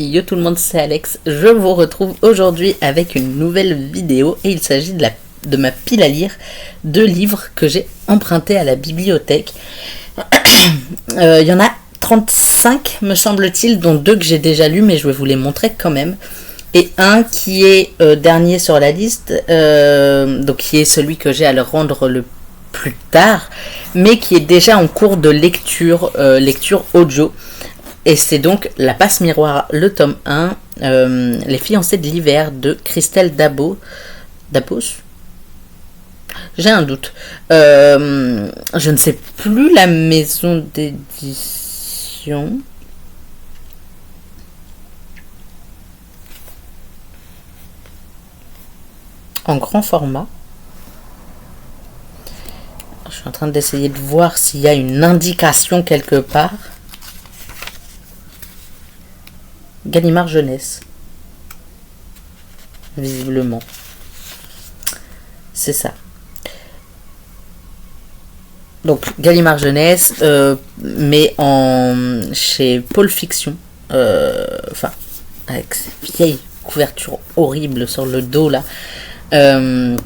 Yo tout le monde, c'est Alex. Je vous retrouve aujourd'hui avec une nouvelle vidéo et il s'agit de ma pile à lire de livres que j'ai empruntés à la bibliothèque. Il y en a 35 me semble-t-il, dont 2 que j'ai déjà lus mais je vais vous les montrer quand même. Et un qui est dernier sur la liste, donc qui est celui que j'ai à le rendre le plus tard, mais qui est déjà en cours de lecture audio. Et c'est donc La Passe Miroir, le tome 1, Les fiancés de l'hiver de Christelle Dabos. J'ai un doute. Je ne sais plus la maison d'édition. En grand format. Je suis en train d'essayer de voir s'il y a une indication quelque part. Gallimard Jeunesse. Visiblement. C'est ça. Donc Gallimard Jeunesse, mais chez Pôle Fiction. Avec ces vieilles couvertures horribles sur le dos là. Donc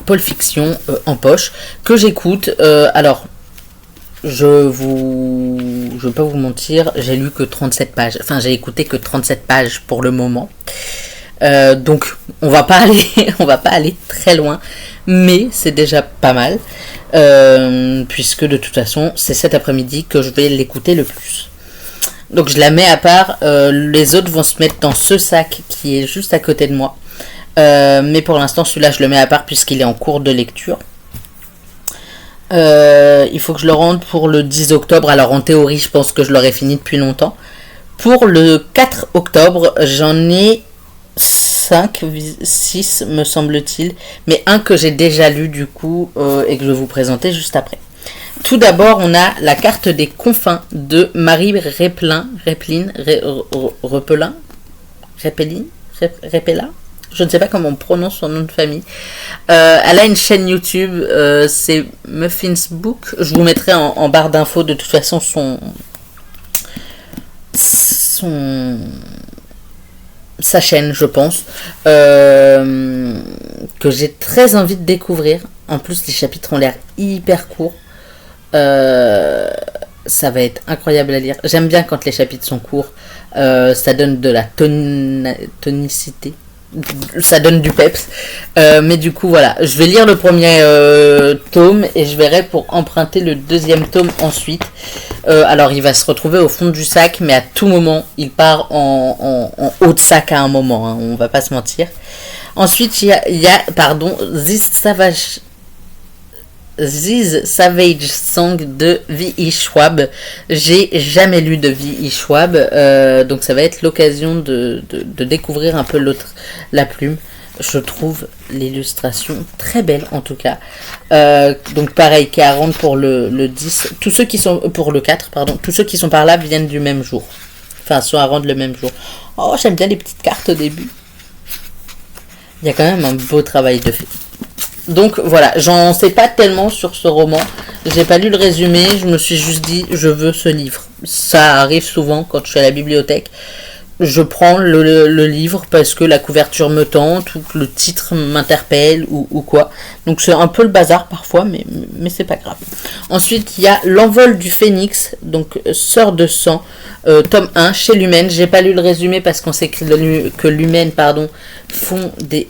Pôle Fiction en poche. Que j'écoute. Alors. Je vais pas vous mentir, j'ai lu que 37 pages. Enfin, j'ai écouté que 37 pages pour le moment. Donc, on va pas aller très loin, mais c'est déjà pas mal, puisque de toute façon, c'est cet après-midi que je vais l'écouter le plus. Donc, je la mets à part. Les autres vont se mettre dans ce sac qui est juste à côté de moi. Mais pour l'instant, celui-là, je le mets à part puisqu'il est en cours de lecture. Il faut que je le rende pour le 10 octobre. Alors en théorie, je pense que je l'aurais fini depuis longtemps. Pour le 4 octobre, j'en ai 5, 6 me semble-t-il. Mais un que j'ai déjà lu du coup et que je vais vous présenter juste après. Tout d'abord, on a La carte des confins de Marie Repelin. Je ne sais pas comment on prononce son nom de famille. Elle a une chaîne YouTube, c'est Muffins Book. Je vous mettrai en barre d'infos de toute façon sa chaîne, je pense, que j'ai très envie de découvrir. En plus, les chapitres ont l'air hyper courts. Ça va être incroyable à lire. J'aime bien quand les chapitres sont courts. Ça donne de la tonicité. Ça donne du peps, mais du coup voilà, je vais lire le premier tome et je verrai pour emprunter le deuxième tome ensuite. Alors il va se retrouver au fond du sac, mais à tout moment il part en haut de sac à un moment, hein, on va pas se mentir. Ensuite il y a This Savage Song de V.I. Schwab. J'ai jamais lu de V.I. Schwab, donc ça va être l'occasion de découvrir un peu la plume. Je trouve l'illustration très belle en tout cas. Donc pareil, 40 pour le 10. Tous ceux qui sont pour le 4, pardon. Tous ceux qui sont par là viennent du même jour. Enfin, sont à rendre le même jour. Oh, j'aime bien les petites cartes au début. Il y a quand même un beau travail de fait. Donc voilà, j'en sais pas tellement sur ce roman. J'ai pas lu le résumé, je me suis juste dit je veux ce livre. Ça arrive souvent quand je suis à la bibliothèque. Je prends le livre parce que la couverture me tente ou que le titre m'interpelle ou quoi. Donc c'est un peu le bazar parfois, mais c'est pas grave. Ensuite, il y a L'envol du phénix, donc Sœur de sang, tome 1 chez Lumen. J'ai pas lu le résumé parce qu'on sait que Lumen, font des...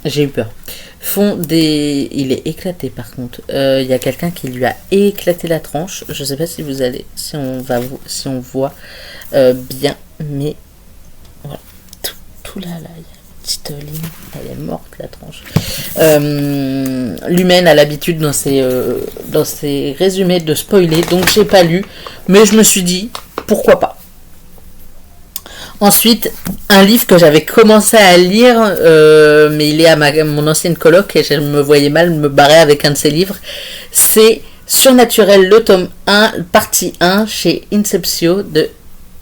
J'ai eu peur. Il est éclaté par contre. Il y a quelqu'un qui lui a éclaté la tranche. Je sais pas si on voit bien, mais voilà. Tout là, il y a une petite ligne. Elle est morte la tranche. Lumen a l'habitude dans ses résumés de spoiler, donc j'ai pas lu, mais je me suis dit pourquoi pas. Ensuite, un livre que j'avais commencé à lire, mais il est à mon ancienne coloc et je me voyais mal me barrer avec un de ses livres. C'est Surnaturel, le tome 1, partie 1, chez Inceptio de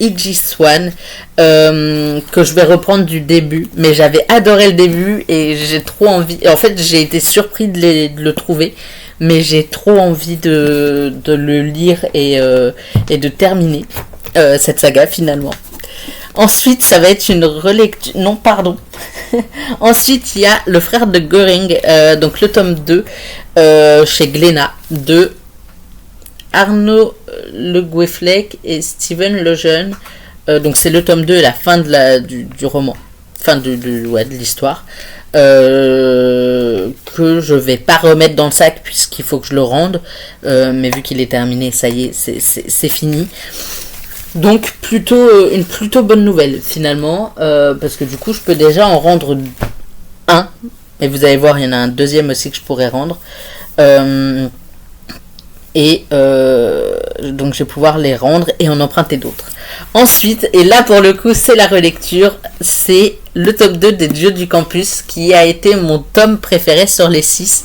E.G. Swan, que je vais reprendre du début. Mais j'avais adoré le début et j'ai trop envie... En fait, j'ai été surpris de le trouver. Mais j'ai trop envie de le lire et de terminer cette saga finalement. Ensuite, ça va être une relecture. Non, pardon. Ensuite, il y a Le frère de Göring, donc le tome 2, chez Glénat, de Arnaud Le Gouefflec et Steven Lejeune. Donc, c'est le tome 2 et la fin du roman. Fin de l'histoire. Que je vais pas remettre dans le sac puisqu'il faut que je le rende. Mais vu qu'il est terminé, ça y est, c'est fini. Donc une plutôt bonne nouvelle finalement, parce que du coup je peux déjà en rendre un, et vous allez voir il y en a un deuxième aussi que je pourrais rendre, donc je vais pouvoir les rendre et en emprunter d'autres. Ensuite, et là pour le coup c'est la relecture, c'est le tome 2 des Dieux du Campus qui a été mon tome préféré sur les 6.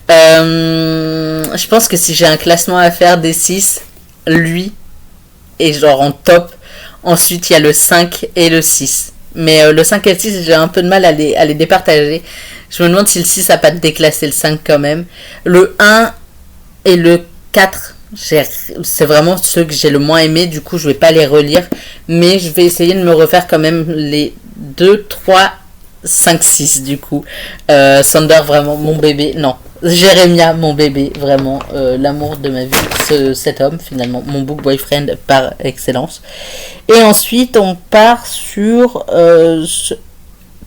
Je pense que si j'ai un classement à faire des 6, lui et genre en top. Ensuite, il y a le 5 et le 6. Mais le 5 et le 6, j'ai un peu de mal à les départager. Je me demande si le 6 a pas déclassé le 5 quand même. Le 1 et le 4, c'est vraiment ceux que j'ai le moins aimé. Du coup, je vais pas les relire. Mais je vais essayer de me refaire quand même les 2, 3, 5, 6 du coup. Sander, vraiment, mon bébé. Non. Jérémia, mon bébé, vraiment l'amour de ma vie, cet homme finalement, mon book boyfriend par excellence. Et ensuite on part sur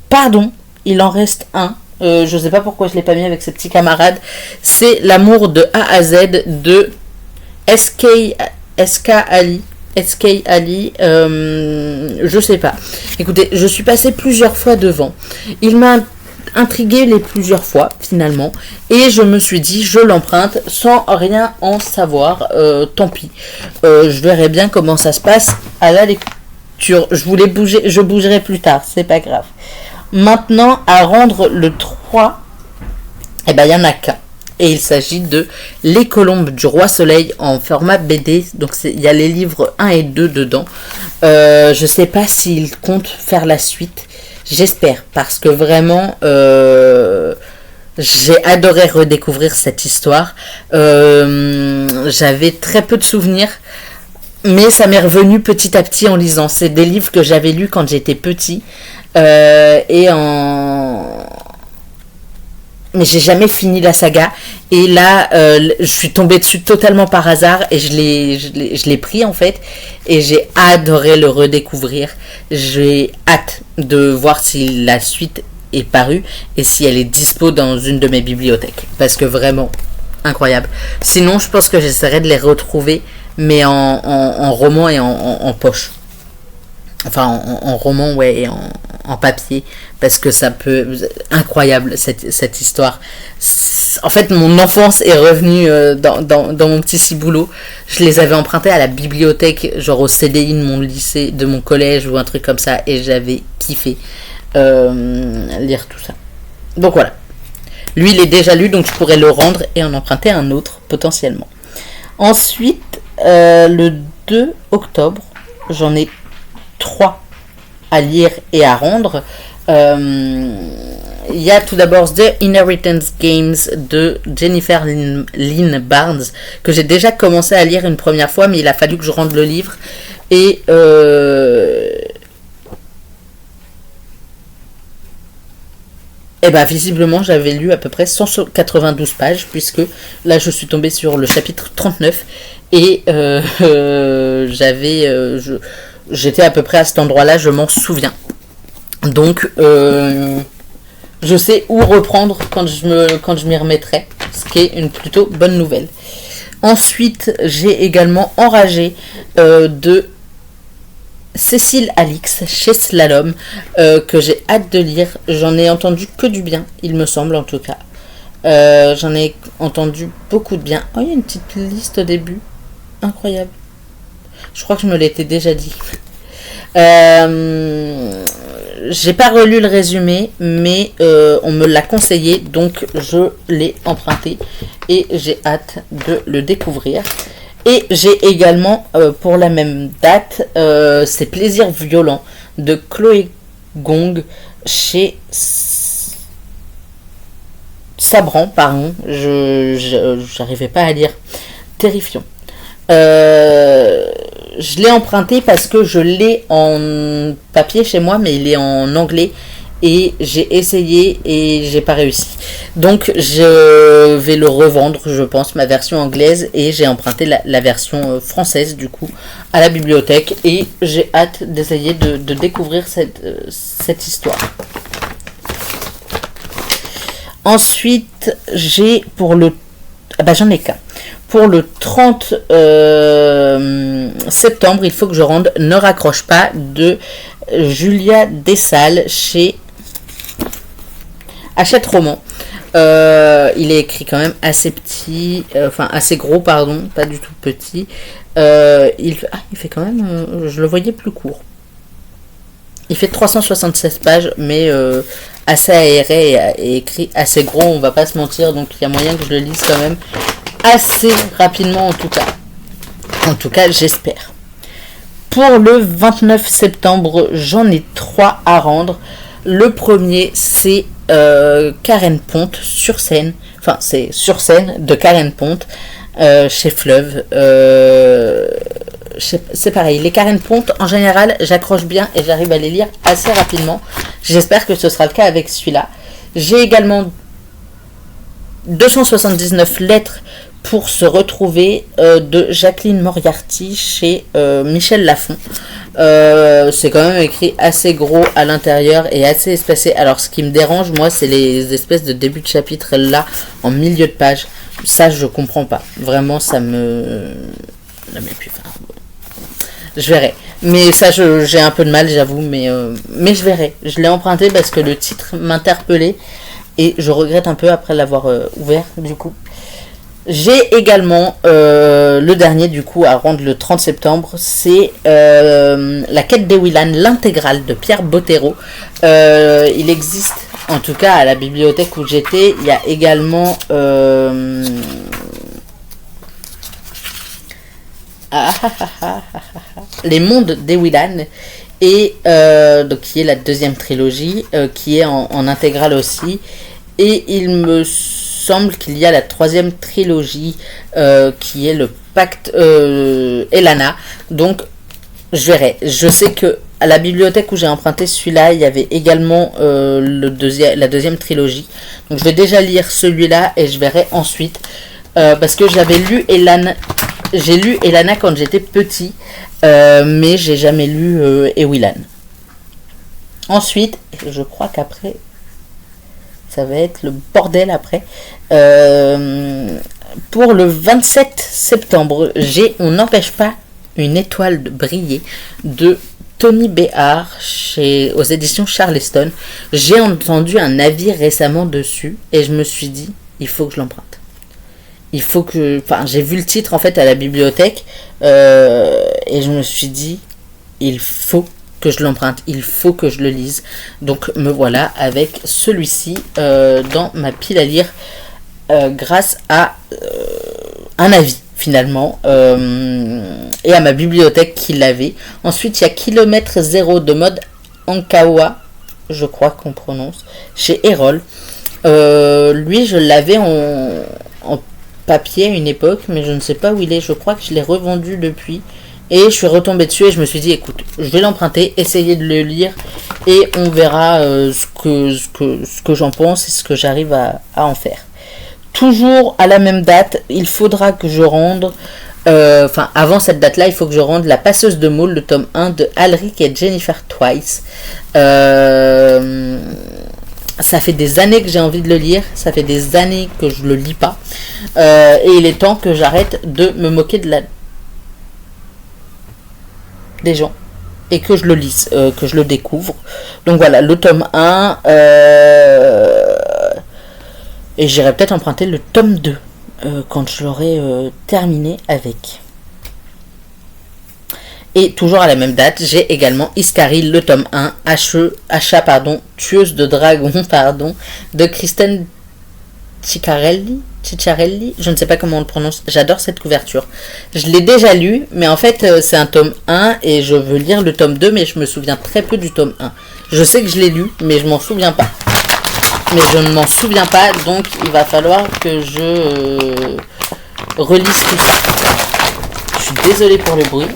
pardon, il en reste un, je sais pas pourquoi je l'ai pas mis avec ses petits camarades, c'est L'amour de A à Z de SK Ali. Je sais pas. Écoutez, je suis passée plusieurs fois devant. Il m'a intrigué les plusieurs fois finalement et je me suis dit je l'emprunte sans rien en savoir, tant pis, je verrai bien comment ça se passe à la lecture. Je bougerai plus tard, c'est pas grave. Maintenant à rendre le 3, et ben il y en a qu'un et il s'agit de Les Colombes du Roi Soleil en format BD, donc il y a les livres 1 et 2 dedans. Je sais pas s'il compte faire la suite. J'espère, parce que vraiment, j'ai adoré redécouvrir cette histoire. J'avais très peu de souvenirs, mais ça m'est revenu petit à petit en lisant. C'est des livres que j'avais lus quand j'étais petit, mais j'ai jamais fini la saga. Et là, je suis tombée dessus totalement par hasard et je l'ai pris en fait. Et j'ai adoré le redécouvrir. J'ai hâte de voir si la suite est parue et si elle est dispo dans une de mes bibliothèques. Parce que vraiment, incroyable. Sinon, je pense que j'essaierai de les retrouver, mais en roman et en poche. Enfin, en roman, ouais, et en papier, parce que ça peut... Incroyable, cette histoire. En fait, mon enfance est revenue dans mon petit ciboulot. Je les avais empruntés à la bibliothèque, genre au CDI de mon lycée, de mon collège ou un truc comme ça, et j'avais kiffé lire tout ça. Donc voilà. Lui, il est déjà lu, donc je pourrais le rendre et en emprunter un autre, potentiellement. Ensuite, le 2 octobre, j'en ai 3 à lire et à rendre. Il y a tout d'abord The Inheritance Games de Jennifer Lynn Barnes, que j'ai déjà commencé à lire une première fois, mais il a fallu que je rende le livre. Et ben visiblement j'avais lu à peu près 192 pages, puisque là je suis tombée sur le chapitre 39 et j'étais à peu près à cet endroit-là, je m'en souviens. Donc, je sais où reprendre quand je m'y remettrai, ce qui est une plutôt bonne nouvelle. Ensuite, j'ai également Enragé de Cécile Alix chez Slalom, que j'ai hâte de lire. J'en ai entendu que du bien, il me semble en tout cas. J'en ai entendu beaucoup de bien. Oh, il y a une petite liste au début. Incroyable. Je crois que je me l'étais déjà dit. J'ai pas relu le résumé, mais on me l'a conseillé, donc je l'ai emprunté et j'ai hâte de le découvrir. Et j'ai également, pour la même date, C'est Plaisirs violents de Chloé Gong chez Sabran, pardon, j'arrivais pas à lire. Terrifiant. Je l'ai emprunté parce que je l'ai en papier chez moi, mais il est en anglais. Et j'ai essayé et j'ai pas réussi. Donc je vais le revendre, je pense, ma version anglaise. Et j'ai emprunté la version française, du coup, à la bibliothèque. Et j'ai hâte d'essayer de découvrir cette histoire. Ensuite, j'ai pour le... Ah bah j'en ai qu'un. Pour le 30 septembre, il faut que je rende Ne raccroche pas de Julia Dessalles chez Hachette Roman. Il est écrit quand même assez petit, enfin assez gros, pardon, pas du tout petit. Il fait quand même, je le voyais plus court. Il fait 376 pages, mais assez aéré et écrit assez gros, on va pas se mentir, donc il y a moyen que je le lise quand même assez rapidement en tout cas. En tout cas, j'espère. Pour le 29 septembre, j'en ai 3 à rendre. Le premier, c'est Karen Ponte sur scène. Enfin, c'est Sur scène de Karen Ponte chez Fleuve. C'est pareil, les Karen Ponte, en général, j'accroche bien et j'arrive à les lire assez rapidement. J'espère que ce sera le cas avec celui-là. J'ai également 279 lettres pour se retrouver de Jacqueline Moriarty chez Michel Lafon. C'est quand même écrit assez gros à l'intérieur et assez espacé. Alors ce qui me dérange, moi, c'est les espèces de début de chapitre là, en milieu de page. Ça, je comprends pas. Vraiment, ça me... Non, mais puis, enfin, je verrai. Mais ça, j'ai un peu de mal, j'avoue. Mais je verrai. Je l'ai emprunté parce que le titre m'interpellait. Et je regrette un peu après l'avoir ouvert, du coup. J'ai également le dernier, du coup, à rendre le 30 septembre. C'est La quête des Willan, l'intégrale de Pierre Bottero. Il existe, en tout cas à la bibliothèque où j'étais, il y a également... Les mondes des Willan. Et donc, qui est la deuxième trilogie, qui est en intégrale aussi. Et il me semble qu'il y a la troisième trilogie, qui est le Pacte Elana. Donc, je verrai. Je sais que à la bibliothèque où j'ai emprunté celui-là, il y avait également la deuxième trilogie. Donc, je vais déjà lire celui-là et je verrai ensuite. Parce que j'avais lu Elana. J'ai lu Elana quand j'étais petit. Mais j'ai jamais lu Ewilan. Ensuite, je crois qu'après, ça va être le bordel après. Pour le 27 septembre, j'ai On n'empêche pas une étoile de briller de Tony Béard aux éditions Charleston. J'ai entendu un avis récemment dessus et je me suis dit, il faut que je l'emprunte. Il faut que... Enfin, j'ai vu le titre en fait à la bibliothèque et je me suis dit, il faut que je l'emprunte, il faut que je le lise. Donc me voilà avec celui-ci dans ma pile à lire grâce à un avis finalement et à ma bibliothèque qui l'avait. Ensuite, il y a Kilomètre Zéro de Mode Ankawa, je crois qu'on prononce, chez Erol. Lui, je l'avais en papier à une époque, mais je ne sais pas où il est. Je crois que je l'ai revendu depuis. Et je suis retombée dessus et je me suis dit, écoute, je vais l'emprunter, essayer de le lire et on verra ce que j'en pense et ce que j'arrive à en faire. Toujours à la même date, il faudra que je rende, avant cette date-là, il faut que je rende La Passeuse de Moules, le tome 1 de Alric et Jennifer Twice. Ça fait des années que j'ai envie de le lire, ça fait des années que je le lis pas. Et il est temps que j'arrête de me moquer des gens et que je le lise, que je le découvre. Donc voilà, le tome 1 et j'irai peut-être emprunter le tome 2 quand je l'aurai terminé avec. Et toujours à la même date, j'ai également Iscaril, le tome 1, Tueuse de dragons, de Kristen Ciccarelli, je ne sais pas comment on le prononce, j'adore cette couverture. Je l'ai déjà lu, mais en fait c'est un tome 1 et je veux lire le tome 2, mais je me souviens très peu du tome 1. Je sais que je l'ai lu, mais je m'en souviens pas. Donc il va falloir que je relise tout ça. Je suis désolé pour le bruit.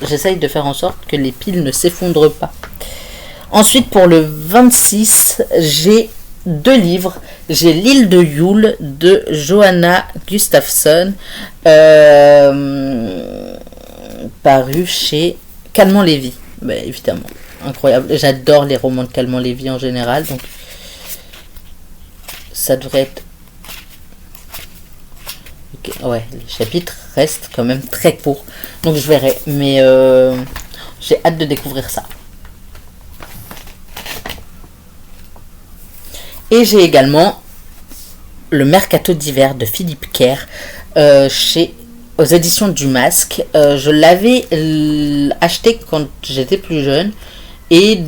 J'essaye de faire en sorte que les piles ne s'effondrent pas. Ensuite, pour le 26, j'ai 2 livres. J'ai L'île de Yule de Johanna Gustafsson, paru chez Calment Lévy. Ben, évidemment, incroyable. J'adore les romans de Calment Lévy en général, donc ça devrait être... Okay. Ouais, les chapitres restent quand même très courts, donc je verrai, mais j'ai hâte de découvrir ça. Et j'ai également le Mercato d'hiver de Philippe Kerr aux éditions du Masque. Je l'avais acheté quand j'étais plus jeune et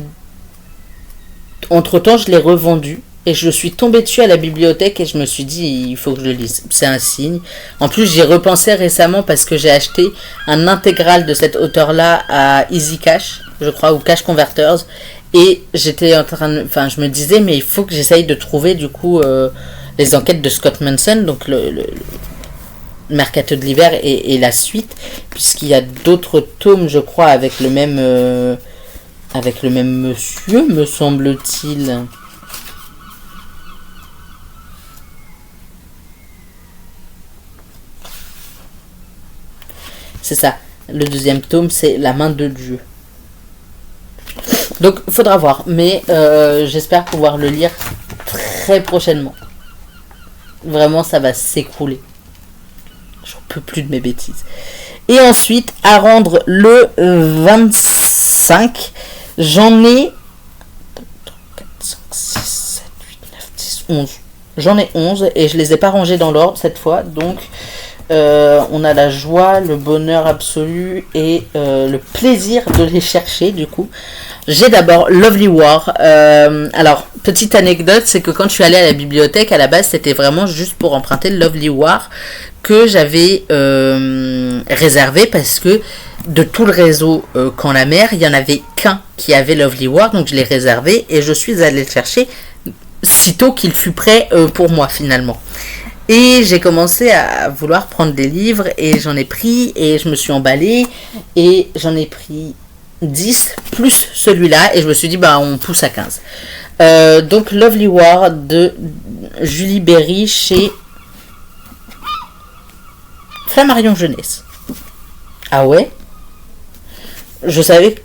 entre temps je l'ai revendu et je suis tombée dessus à la bibliothèque et je me suis dit il faut que je le lise, c'est un signe. En plus j'y ai repensé récemment parce que j'ai acheté un intégral de cet auteur là à Easy Cash, je crois, ou Cash Converters. Et j'étais en train de... Enfin, je me disais, mais il faut que j'essaye de trouver, du coup, les enquêtes de Scott Manson, donc le Mercato de l'hiver et la suite, puisqu'il y a d'autres tomes, je crois, avec le même monsieur, me semble-t-il. C'est ça. Le deuxième tome, c'est La main de Dieu. Donc, faudra voir, mais j'espère pouvoir le lire très prochainement. Vraiment, ça va s'écrouler. J'en peux plus de mes bêtises. Et ensuite, à rendre le 25, j'en ai 4, 5, 6, 7, 8, 9, 10, 11. J'en ai 11 et je les ai pas rangés dans l'ordre cette fois, donc on a la joie, le bonheur absolu et le plaisir de les chercher du coup. J'ai d'abord Lovely War. Alors, petite anecdote, c'est que quand je suis allée à la bibliothèque, à la base, c'était vraiment juste pour emprunter le Lovely War que j'avais réservé parce que de tout le réseau Quand la mer, il n'y en avait qu'un qui avait Lovely War, donc je l'ai réservé et je suis allée le chercher sitôt qu'il fut prêt pour moi finalement. Et j'ai commencé à vouloir prendre des livres et j'en ai pris et je me suis emballée et j'en ai pris 10 plus celui-là et je me suis dit bah on pousse à 15. Donc Lovely War de Julie Berry chez Flammarion Jeunesse. Ah ouais, je savais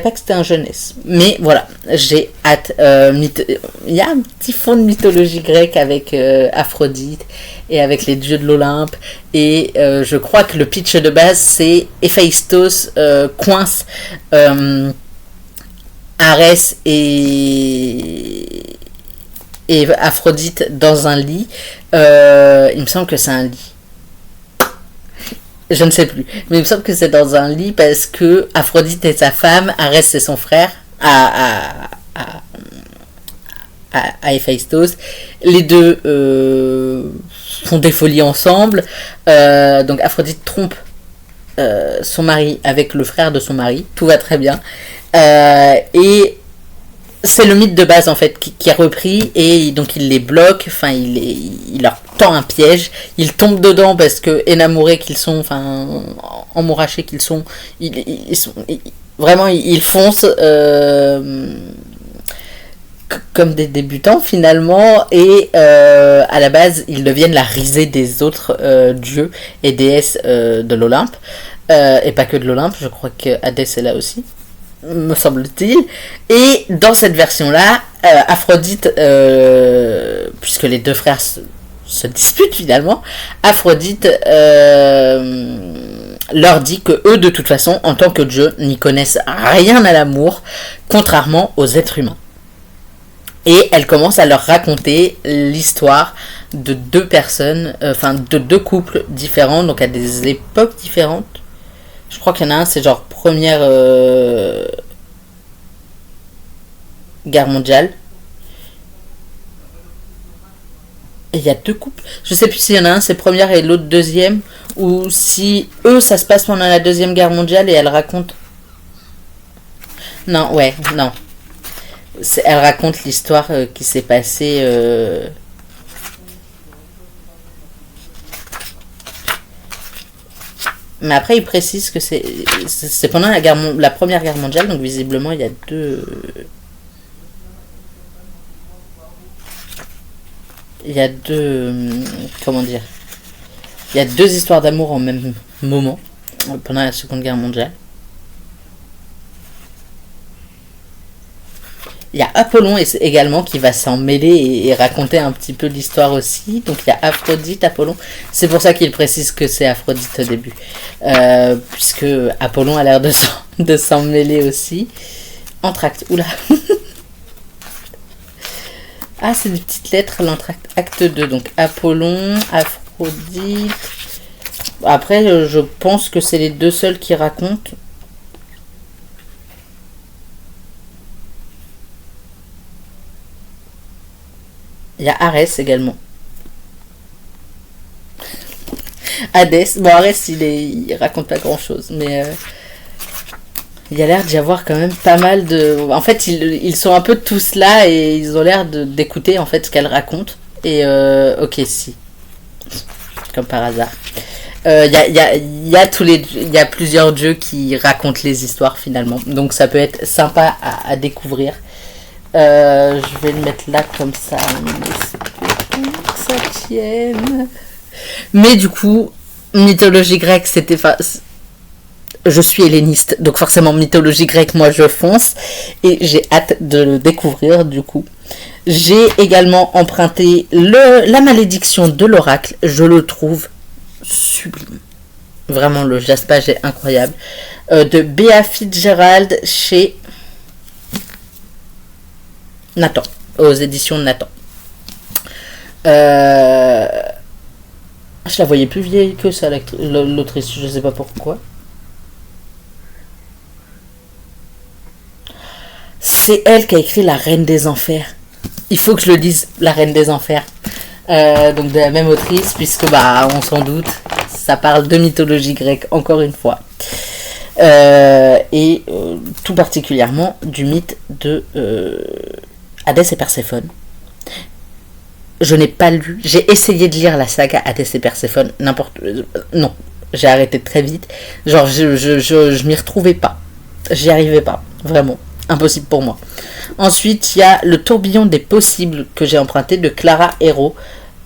pas que c'était un jeunesse, mais voilà, j'ai hâte. Il y a un petit fond de mythologie grecque avec Aphrodite et avec les dieux de l'Olympe, et je crois que le pitch de base c'est Héphaïstos coince Arès et Aphrodite dans un lit. Il me semble que c'est un lit. Je ne sais plus, mais il me semble que c'est dans un lit parce que Aphrodite est sa femme, Arès c'est son frère à Héphaïstos. Les deux font des folies ensemble. Donc Aphrodite trompe son mari avec le frère de son mari. Tout va très bien. Et c'est le mythe de base en fait qui a repris et donc il les bloque, enfin il leur tend un piège, ils tombent dedans parce que énamourés qu'ils sont, enfin emmourachés qu'ils sont, vraiment ils foncent comme des débutants finalement et à la base ils deviennent la risée des autres dieux et déesses de l'Olympe et pas que de l'Olympe, je crois que Hadès est là aussi, me semble-t-il. Et dans cette version-là, Aphrodite, puisque les deux frères se disputent finalement, Aphrodite leur dit que eux, de toute façon, en tant que dieux, n'y connaissent rien à l'amour, contrairement aux êtres humains. Et elle commence à leur raconter l'histoire de deux personnes, de deux couples différents, donc à des époques différentes. Je crois qu'il y en a un, c'est genre première guerre mondiale. Et il y a deux couples. Je sais plus s'il y en a un, c'est première et l'autre deuxième. Ou si eux, ça se passe pendant la deuxième guerre mondiale et elle raconte... Non, ouais, non. Elle raconte l'histoire qui s'est passée... Mais après, il précise que c'est pendant la Première Guerre mondiale, donc visiblement, il y a deux... Il y a deux... Comment dire? Il y a deux histoires d'amour en même moment, pendant la Seconde Guerre mondiale. Il y a Apollon également qui va s'en mêler et raconter un petit peu l'histoire aussi. Donc il y a Aphrodite, Apollon. C'est pour ça qu'il précise que c'est Aphrodite au début. Puisque Apollon a l'air de s'en mêler aussi. Entracte. Oula. Ah, c'est des petites lettres, l'entracte. Acte 2. Donc Apollon, Aphrodite. Après, je pense que c'est les deux seuls qui racontent. Il y a Arès également. Hadès. Bon, Arès, il raconte pas grand chose. Mais il y a l'air d'y avoir quand même pas mal de... En fait, ils sont un peu tous là et ils ont l'air d'écouter en fait ce qu'elle raconte. Et ok, si. Comme par hasard. Il y a plusieurs dieux qui racontent les histoires finalement. Donc ça peut être sympa à découvrir. Je vais le mettre là comme ça. Ça tienne. Mais du coup, mythologie grecque, c'était... Je suis helléniste, donc forcément mythologie grecque, moi je fonce. Et j'ai hâte de le découvrir du coup. J'ai également emprunté la malédiction de l'oracle. Je le trouve sublime. Vraiment, le jaspage est incroyable. De Bea Fitzgerald chez... Nathan, aux éditions Nathan. Je la voyais plus vieille que ça, l'autrice, je sais pas pourquoi. C'est elle qui a écrit La Reine des Enfers. Il faut que je le dise, La Reine des Enfers. Donc de la même autrice, puisque on s'en doute, ça parle de mythologie grecque, encore une fois. Et tout particulièrement du mythe de... Hadès et Perséphone. Je n'ai pas lu. J'ai essayé de lire la saga Hadès et Perséphone. Non. J'ai arrêté très vite. Genre, je m'y retrouvais pas. J'y arrivais pas. Vraiment. Impossible pour moi. Ensuite, il y a Le Tourbillon des Possibles que j'ai emprunté de Clara Hérault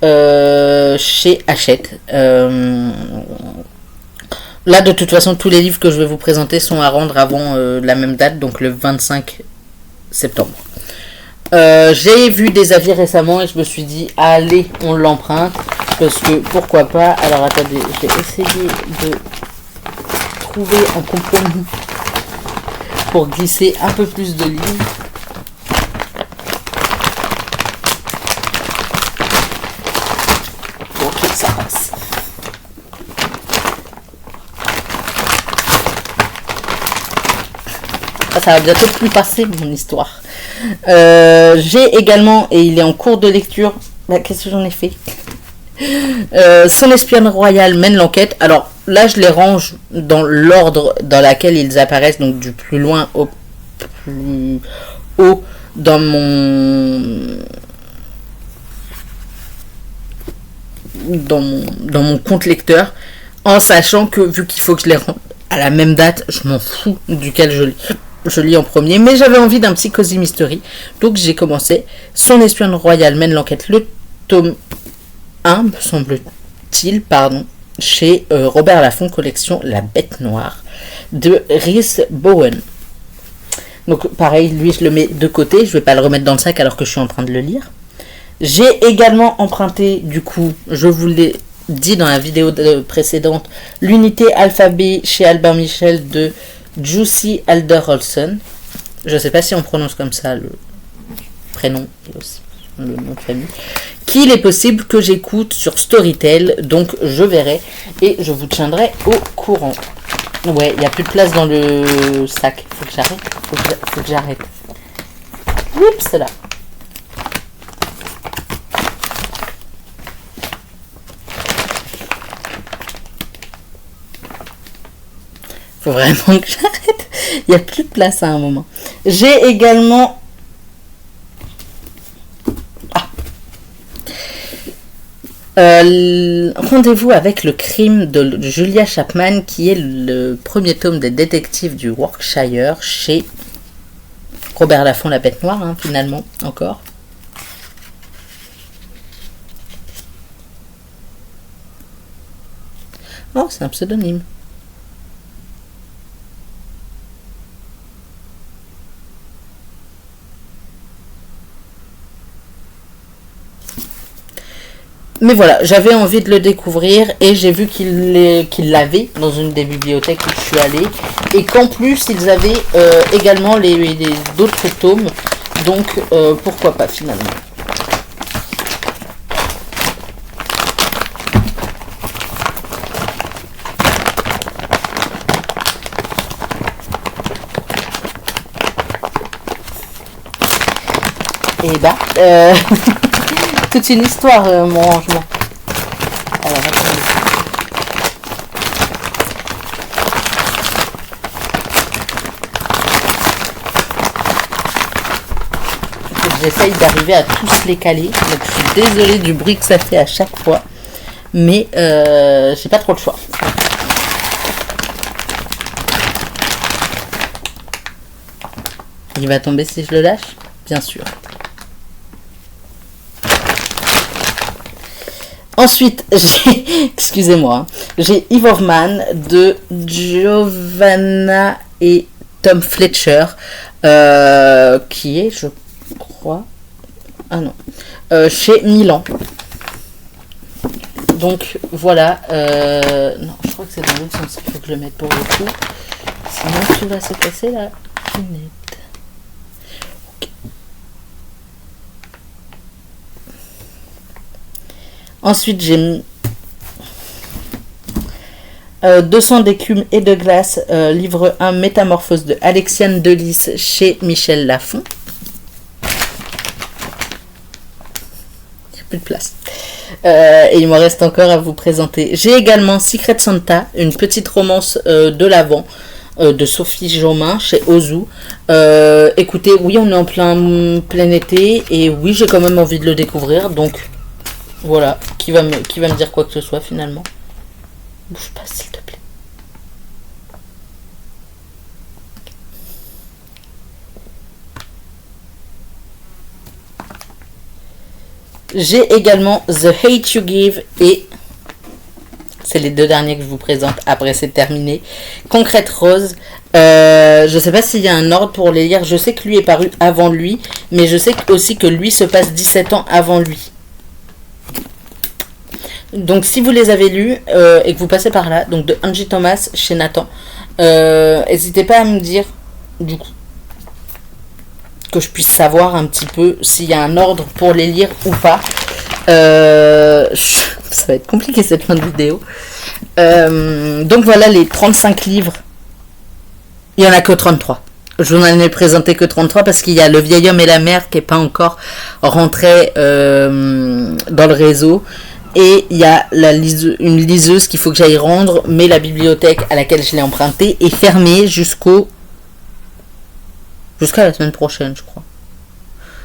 chez Hachette. Là, de toute façon, tous les livres que je vais vous présenter sont à rendre avant la même date, donc le 25 septembre. J'ai vu des avis récemment et je me suis dit allez, on l'emprunte parce que pourquoi pas. Alors attendez, j'ai essayé de trouver un compromis pour glisser un peu plus de livres. Ok, ça passe. Ça va bientôt plus passer mon histoire. J'ai également, et il est en cours de lecture, qu'est-ce que j'en ai fait Son espionne royale mène l'enquête. Alors là, je les range dans l'ordre dans lequel ils apparaissent, donc du plus loin au plus haut dans mon compte lecteur, en sachant que vu qu'il faut que je les rende à la même date, je m'en fous duquel je lis en premier, mais j'avais envie d'un petit Cozy Mystery, donc j'ai commencé. Son espionne royale mène l'enquête, le tome 1, me semble-t-il, chez Robert Laffont, collection La Bête Noire, de Rhys Bowen. Donc pareil, lui je le mets de côté, je vais pas le remettre dans le sac alors que je suis en train de le lire. J'ai également emprunté, du coup, je vous l'ai dit dans la vidéo précédente, l'unité alphabet chez Albert Michel de Jussi Alder-Olsen. Je sais pas si on prononce comme ça le prénom et aussi le nom de famille. Qu'il est possible que j'écoute sur Storytel, donc je verrai et je vous tiendrai au courant. Ouais, il n'y a plus de place dans le sac. Faut que j'arrête. Faut que j'arrête. Oups, c'est là. Faut vraiment que j'arrête. Il n'y a plus de place à un moment. J'ai également... Rendez-vous avec le crime de Julia Chapman, qui est le premier tome des détectives du Yorkshire chez Robert Laffont, la bête noire, hein, finalement, encore. Oh, c'est un pseudonyme. Mais voilà, j'avais envie de le découvrir et j'ai vu qu'il l'avait dans une des bibliothèques où je suis allée. Et qu'en plus, ils avaient également d'autres tomes. Donc, pourquoi pas finalement. Et bah, toute une histoire, mon rangement. Alors, attendez. J'essaye d'arriver à tous les caler. Donc, je suis désolée du bruit que ça fait à chaque fois. Mais j'ai pas trop le choix. Il va tomber si je le lâche ? Bien sûr. Ensuite, excusez-moi, j'ai Eve of Man de Giovanna et Tom Fletcher, qui est, je crois, chez Milan. Donc voilà, non, je crois que c'est dans l'autre sens qu'il faut que je le mette pour le coup, sinon tu vas se casser la lunette. Ensuite, j'ai 200 d'écume et de glace, livre 1, Métamorphose de Alexiane Delis chez Michel Lafon. Il n'y a plus de place. Et il me reste encore à vous présenter. J'ai également Secret Santa, une petite romance de l'Avent de Sophie Jomain chez Ozu. Écoutez, oui, on est en plein été et oui, j'ai quand même envie de le découvrir, donc... Voilà, qui va me dire quoi que ce soit finalement. Bouge pas s'il te plaît. J'ai également The Hate You Give et c'est les deux derniers que je vous présente. Après c'est terminé. Concrète Rose. Je sais pas s'il y a un ordre pour les lire. Je sais que lui est paru avant lui, mais je sais aussi que lui se passe 17 ans avant lui. Donc si vous les avez lus et que vous passez par là, donc de Angie Thomas chez Nathan, n'hésitez pas à me dire du coup que je puisse savoir un petit peu s'il y a un ordre pour les lire ou pas. Ça va être compliqué cette fin de vidéo. Donc voilà les 35 livres. Il n'y en a que 33. Je n'en ai présenté que 33 parce qu'il y a Le vieil homme et la mère qui n'est pas encore rentré dans le réseau. Et il y a une liseuse qu'il faut que j'aille rendre, mais la bibliothèque à laquelle je l'ai empruntée est fermée jusqu'à la semaine prochaine, je crois.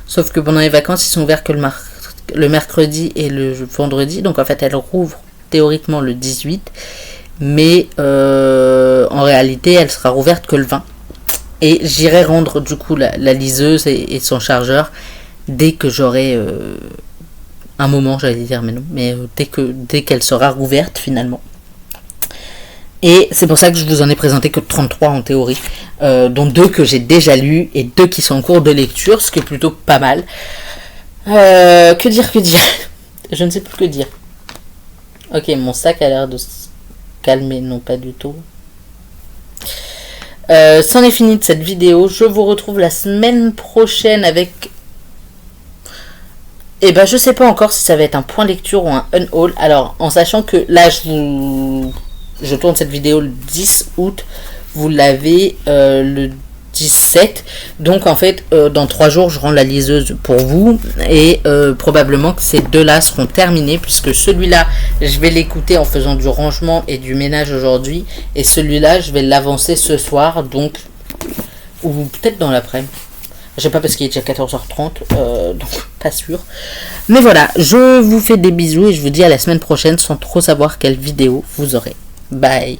Sauf que pendant les vacances, ils sont ouverts que le mercredi et le vendredi. Donc en fait, elle rouvre théoriquement le 18. Mais en réalité, elle sera rouverte que le 20. Et j'irai rendre du coup la liseuse et son chargeur dès que j'aurai... un moment, j'allais dire, mais non, mais dès qu'elle sera rouverte finalement. Et c'est pour ça que je vous en ai présenté que 33 en théorie, dont 2 que j'ai déjà lus et 2 qui sont en cours de lecture, ce qui est plutôt pas mal. Que dire Je ne sais plus que dire. Ok, mon sac a l'air de se calmer, non pas du tout. C'en est fini de cette vidéo, je vous retrouve la semaine prochaine avec... Et ben je sais pas encore si ça va être un point lecture ou un unhaul. Alors en sachant que là je tourne cette vidéo le 10 août, vous l'avez le 17. Donc en fait dans 3 jours je rends la liseuse pour vous. Et probablement que ces deux-là seront terminés. Puisque celui-là je vais l'écouter en faisant du rangement et du ménage aujourd'hui. Et celui-là je vais l'avancer ce soir. Donc ou peut-être dans l'après-midi. Je sais pas parce qu'il est déjà 14h30, donc pas sûr. Mais voilà, je vous fais des bisous et je vous dis à la semaine prochaine sans trop savoir quelle vidéo vous aurez. Bye.